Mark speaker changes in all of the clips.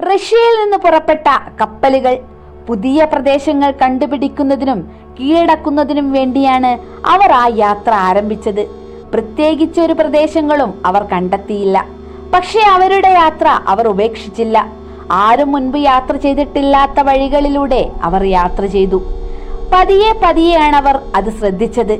Speaker 1: റഷ്യയിൽ നിന്ന് പുറപ്പെട്ട കപ്പലുകൾ പുതിയ പ്രദേശങ്ങൾ കണ്ടുപിടിക്കുന്നതിനും കീഴടക്കുന്നതിനും വേണ്ടിയാണ് അവർ ആ യാത്ര ആരംഭിച്ചത്. പ്രത്യേകിച്ചൊരു പ്രദേശങ്ങളും അവർ കണ്ടെത്തിയില്ല. പക്ഷെ അവരുടെ യാത്ര അവർ ഉപേക്ഷിച്ചില്ല. ആരും മുൻപ് യാത്ര ചെയ്തിട്ടില്ലാത്ത വഴികളിലൂടെ അവർ യാത്ര ചെയ്തു. പതിയെ പതിയെയാണ് അവർ അത് ശ്രദ്ധിച്ചത്.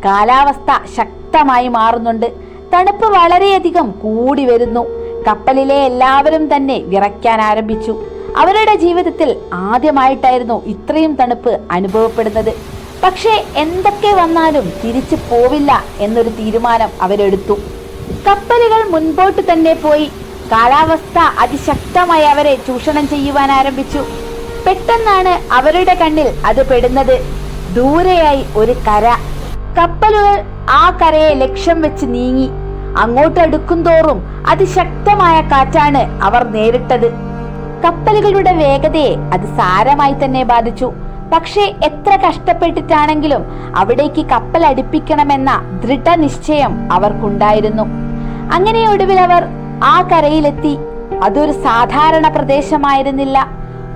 Speaker 1: കാലാവസ്ഥ ശക്തമായി മാറുന്നുണ്ട്. തണുപ്പ് വളരെയധികം കൂടി വരുന്നു. കപ്പലിലെ എല്ലാവരും തന്നെ വിറയ്ക്കാൻ ആരംഭിച്ചു. അവരുടെ ജീവിതത്തിൽ ആദ്യമായിട്ടായിരുന്നു ഇത്രയും തണുപ്പ് അനുഭവപ്പെടുന്നത്. പക്ഷേ എന്തൊക്കെ വന്നാലും തിരിച്ചു പോവില്ല എന്നൊരു തീരുമാനം അവരെടുത്തു. കപ്പലുകൾ മുൻപോട്ട് തന്നെ പോയി. കാലാവസ്ഥ അതിശക്തമായി അവരെ ചൂഷണം ചെയ്യുവാൻ ആരംഭിച്ചു. പെട്ടെന്നാണ് അവരുടെ കണ്ണിൽ അത് പെടുന്നത്. ദൂരെയായി ഒരു കര. കപ്പലുകൾ ആ കരയെ ലക്ഷ്യം വെച്ച് നീങ്ങി. അങ്ങോട്ട് അടുക്കും തോറും അതിശക്തമായ കാറ്റാണ് അവർ നേരിട്ടത്. കപ്പലുകളുടെ വേഗതയെ അത് സാരമായി തന്നെ ബാധിച്ചു. പക്ഷേ എത്ര കഷ്ടപ്പെട്ടിട്ടാണെങ്കിലും അവിടേക്ക് കപ്പൽ അടുപ്പിക്കണമെന്ന ദൃഢനിശ്ചയം അവർക്കുണ്ടായിരുന്നു. അങ്ങനെ ഒടുവിൽ അവർ ആ കരയിലെത്തി. അതൊരു സാധാരണ പ്രദേശമായിരുന്നില്ല.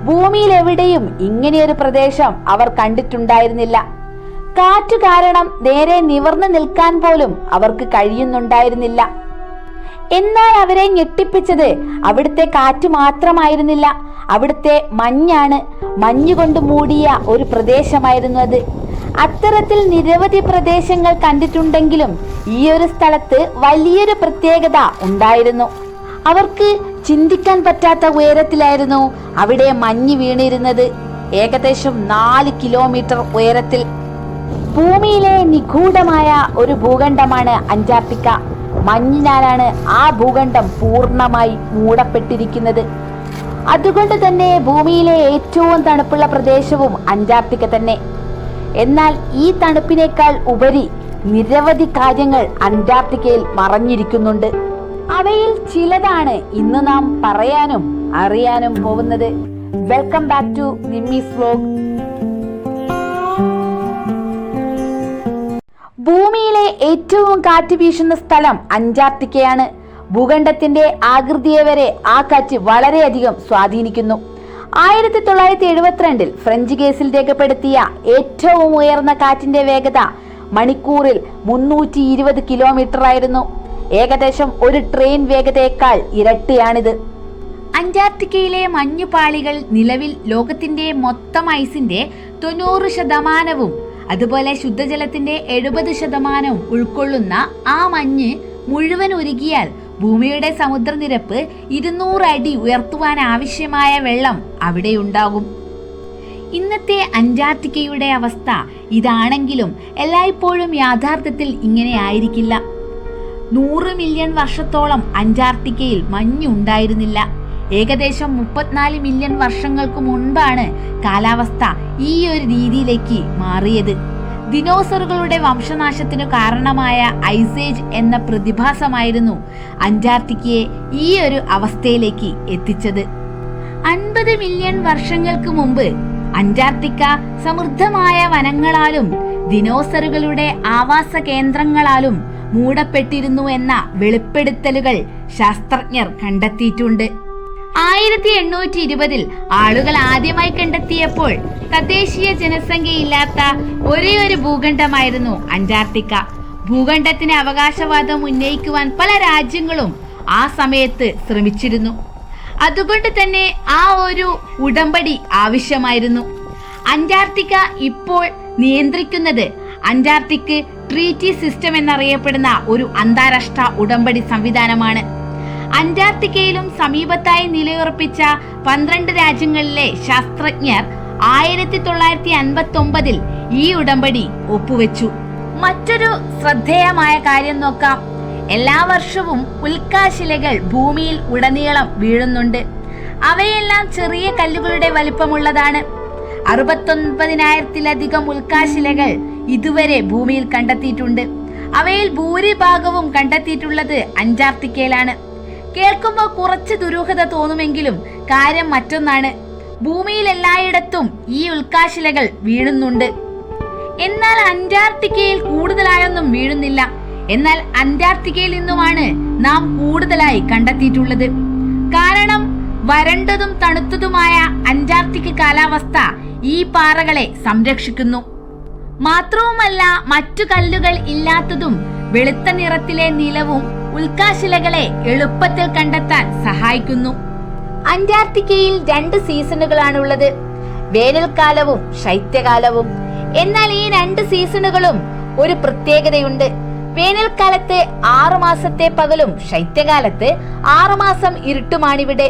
Speaker 1: ഭൂമിയിൽ എവിടെയും ഇങ്ങനെയൊരു പ്രദേശം അവർ കണ്ടിട്ടുണ്ടായിരുന്നില്ല. കാറ്റു കാരണം നേരെ നിവർന്നു നിൽക്കാൻ പോലും അവർക്ക് കഴിയുന്നുണ്ടായിരുന്നില്ല. എന്നാൽ അവരെ ഞെട്ടിപ്പിച്ചത് അവിടുത്തെ കാറ്റ് മാത്രമായിരുന്നില്ല, അവിടുത്തെ മഞ്ഞാണ്. മഞ്ഞുകൊണ്ട് മൂടിയ ഒരു പ്രദേശമായിരുന്നു അത്. അത്തരത്തിൽ നിരവധി പ്രദേശങ്ങൾ കണ്ടിട്ടുണ്ടെങ്കിലും ഈ ഒരു സ്ഥലത്ത് വലിയൊരു പ്രത്യേകത ഉണ്ടായിരുന്നു. അവർക്ക് ചിന്തിക്കാൻ പറ്റാത്ത ഉയരത്തിലായിരുന്നു അവിടെ മഞ്ഞ് വീണിരുന്നത്. ഏകദേശം 4 കിലോമീറ്റർ ഉയരത്തിൽ. ഭൂമിയിലെ നിഗൂഢമായ ഒരു ഭൂഖണ്ഡമാണ് അന്റാർട്ടിക്ക. മഞ്ഞിനാലാണ് ആ ഭൂഖണ്ഡം പൂർണ്ണമായി മൂടപ്പെട്ടിരിക്കുന്നത്. അതുകൊണ്ട് തന്നെ ഭൂമിയിലെ ഏറ്റവും തണുപ്പുള്ള പ്രദേശവും അന്റാർട്ടിക്ക തന്നെ. എന്നാൽ ഈ തണുപ്പിനേക്കാൾ ഉപരി നിരവധി കാര്യങ്ങൾ അന്റാർട്ടിക്കയിൽ മറഞ്ഞിരിക്കുന്നുണ്ട്. അവയിൽ ചിലതാണ് ഇന്ന് നാം പറയാനും അറിയാനും പോകുന്നത്. Welcome back to Nimmi's vlog. ഭൂമിയിലെ ഏറ്റവും കാറ്റ് വീശുന്ന സ്ഥലം അന്റാർട്ടിക്കയാണ്. ഭൂഖണ്ഡത്തിന്റെ ആകൃതിയെ വരെ ആ കാറ്റ് വളരെയധികം സ്വാധീനിക്കുന്നു. 1972 ഫ്രഞ്ച് കേസിൽ രേഖപ്പെടുത്തിയ ഏറ്റവും ഉയർന്ന കാറ്റിന്റെ വേഗത മണിക്കൂറിൽ 320 കിലോമീറ്റർ ആയിരുന്നു. ഏകദേശം ഒരു ട്രെയിൻ വേഗതയേക്കാൾ ഇരട്ടിയാണിത്. അന്റാർട്ടിക്കയിലെ മഞ്ഞുപാളികൾ നിലവിൽ ലോകത്തിന്റെ മൊത്തം ഐസിന്റെ 90% അതുപോലെ ശുദ്ധജലത്തിന്റെ 70% ഉൾക്കൊള്ളുന്ന ആ മഞ്ഞ് മുഴുവൻ ഉരുകിയാൽ ഭൂമിയുടെ സമുദ്രനിരപ്പ് 200 അടി ഉയർത്തുവാൻ ആവശ്യമായ വെള്ളം അവിടെയുണ്ടാകും. ഇന്നത്തെ അന്റാർട്ടിക്കയുടെ അവസ്ഥ ഇതാണെങ്കിലും എല്ലായ്പ്പോഴും യാഥാർത്ഥ്യത്തിൽ ഇങ്ങനെ ആയിരിക്കില്ല. 100 മില്യൺ വർഷത്തോളം അന്റാർട്ടിക്കയിൽ മഞ്ഞുണ്ടായിരുന്നില്ല. ഏകദേശം 34 മില്യൺ വർഷങ്ങൾക്ക് മുൻപാണ് കാലാവസ്ഥ ഈ ഒരു രീതിയിലേക്ക് മാറിയത്. ദിനോസറുകളുടെ വംശനാശത്തിനു കാരണമായ ഐസേജ് എന്ന പ്രതിഭാസമായിരുന്നു അന്റാർട്ടിക്കയെ ഈ ഒരു അവസ്ഥയിലേക്ക് എത്തിച്ചത്. 50 മില്യൺ വർഷങ്ങൾക്ക് മുമ്പ് അന്റാർട്ടിക്ക സമൃദ്ധമായ വനങ്ങളാലും ദിനോസറുകളുടെ ആവാസ കേന്ദ്രങ്ങളാലും മൂടപ്പെട്ടിരുന്നു എന്ന വെളിപ്പെടുത്തലുകൾ ശാസ്ത്രജ്ഞർ കണ്ടെത്തിയിട്ടുണ്ട്. 1820 ആളുകൾ ആദ്യമായി കണ്ടെത്തിയപ്പോൾ തദ്ദേശീയ ജനസംഖ്യയില്ലാത്ത ഒരേ ഒരു ഭൂഖണ്ഡമായിരുന്നു അന്റാർട്ടിക്ക. ഭൂഖണ്ഡത്തിന് അവകാശവാദം ഉന്നയിക്കുവാൻ പല രാജ്യങ്ങളും ആ സമയത്ത് ശ്രമിച്ചിരുന്നു. അതുകൊണ്ട് തന്നെ ആ ഒരു ഉടമ്പടി ആവശ്യമായിരുന്നു. അന്റാർട്ടിക്ക ഇപ്പോൾ നിയന്ത്രിക്കുന്നത് അന്റാർട്ടിക് ട്രീറ്റി സിസ്റ്റം എന്നറിയപ്പെടുന്ന ഒരു അന്താരാഷ്ട്ര ഉടമ്പടി സംവിധാനമാണ്. അന്റാർട്ടിക്കയിലും സമീപത്തായി നിലയുറപ്പിച്ച 12 രാജ്യങ്ങളിലെ ശാസ്ത്രജ്ഞർ 1959 ഈ ഉടമ്പടി ഒപ്പുവെച്ചു. മറ്റൊരു ശ്രദ്ധേയമായ കാര്യം നോക്കാം. എല്ലാ വർഷവും ഉൽക്കാശിലകൾ ഭൂമിയിൽ ഉടനീളം വീഴുന്നുണ്ട്. അവയെല്ലാം ചെറിയ കല്ലുകളുടെ വലിപ്പമുള്ളതാണ്. 69,000-ലധികം ഉൽക്കാശിലകൾ ഇതുവരെ ഭൂമിയിൽ കണ്ടെത്തിയിട്ടുണ്ട്. അവയിൽ ഭൂരിഭാഗവും കണ്ടെത്തിയിട്ടുള്ളത് അന്റാർട്ടിക്കയിലാണ്. കേൾക്കുമ്പോൾ കുറച്ച് ദുരൂഹത തോന്നുമെങ്കിലും കാര്യം മറ്റൊന്നാണ്. ഭൂമിയിൽ എല്ലായിടത്തും ഈ ഉൽക്കാശിലകൾ വീഴുന്നുണ്ട്. എന്നാൽ അന്റാർട്ടിക്കയിൽ കൂടുതലായൊന്നും വീഴുന്നില്ല. എന്നാൽ അന്റാർട്ടിക്കയിൽ നിന്നുമാണ് നാം കൂടുതലായി കണ്ടെത്തിയിട്ടുള്ളത്. കാരണം വരണ്ടതും തണുത്തതുമായ അന്റാർട്ടിക് കാലാവസ്ഥ ഈ പാറകളെ സംരക്ഷിക്കുന്നു. മാത്രവുമല്ല, മറ്റു കല്ലുകൾ ഇല്ലാത്തതും വെളുത്ത നിറത്തിലെ നിലവും ഉൽക്കാശിലകളെ എളുപ്പത്തിൽ കണ്ടെത്താൻ സഹായിക്കുന്നു. അന്റാർട്ടിക്കയിൽ 2 സീസണുകളാണുള്ളത്, വേനൽക്കാലവും ശൈത്യകാലവും. എന്നാൽ ഈ 2 സീസണുകളും ഒരു പ്രത്യേകതയുണ്ട്. വേനൽക്കാലത്ത് 6 മാസത്തെ പകലും ശൈത്യകാലത്ത് 6 മാസം ഇരുട്ടുമാണിവിടെ.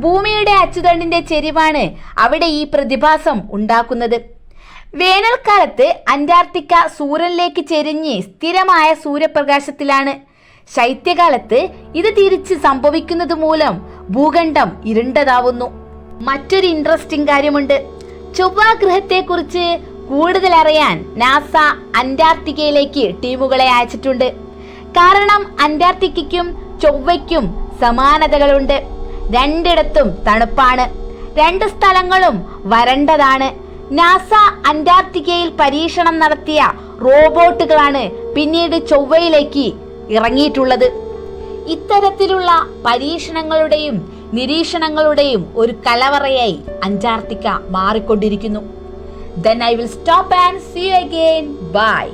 Speaker 1: ഭൂമിയുടെ അച്ചുതണ്ടിന്റെ ചെരിവാണ് അവിടെ ഈ പ്രതിഭാസം ഉണ്ടാക്കുന്നത്. വേനൽക്കാലത്ത് അന്റാർട്ടിക്ക സൂര്യനിലേക്ക് ചെരിഞ്ഞ് സ്ഥിരമായ സൂര്യപ്രകാശത്തിലാണ്. ശൈത്യകാലത്ത് ഇത് തിരിച്ച് സംഭവിക്കുന്നത് മൂലം ഭൂഖണ്ഡം ഇരുണ്ടതാവുന്നു. മറ്റൊരു ഇൻട്രസ്റ്റിംഗ് കാര്യമുണ്ട്. ചൊവ്വാഗ്രഹത്തെ കുറിച്ച് കൂടുതൽ അറിയാൻ നാസ അന്റാർട്ടിക്കയിലേക്ക് ടീമുകളെ അയച്ചിട്ടുണ്ട്. കാരണം അന്റാർട്ടിക്കയ്ക്കും ചൊവ്വയ്ക്കും സമാനതകളുണ്ട്. 2 തണുപ്പാണ്, 2 സ്ഥലങ്ങളും വരണ്ടതാണ്. നാസ അന്റാർട്ടിക്കയിൽ പരീക്ഷണം നടത്തിയ റോബോട്ടുകളാണ് പിന്നീട് ചൊവ്വയിലേക്ക് ഇറങ്ങിയിട്ടുള്ളത്. ഇത്തരത്തിലുള്ള പരീക്ഷണങ്ങളുടെയും നിരീക്ഷണങ്ങളുടെയും ഒരു കലവറയായി അന്റാർട്ടിക്ക മാറിക്കൊണ്ടിരിക്കുന്നു. Then I will stop and see you again. Bye.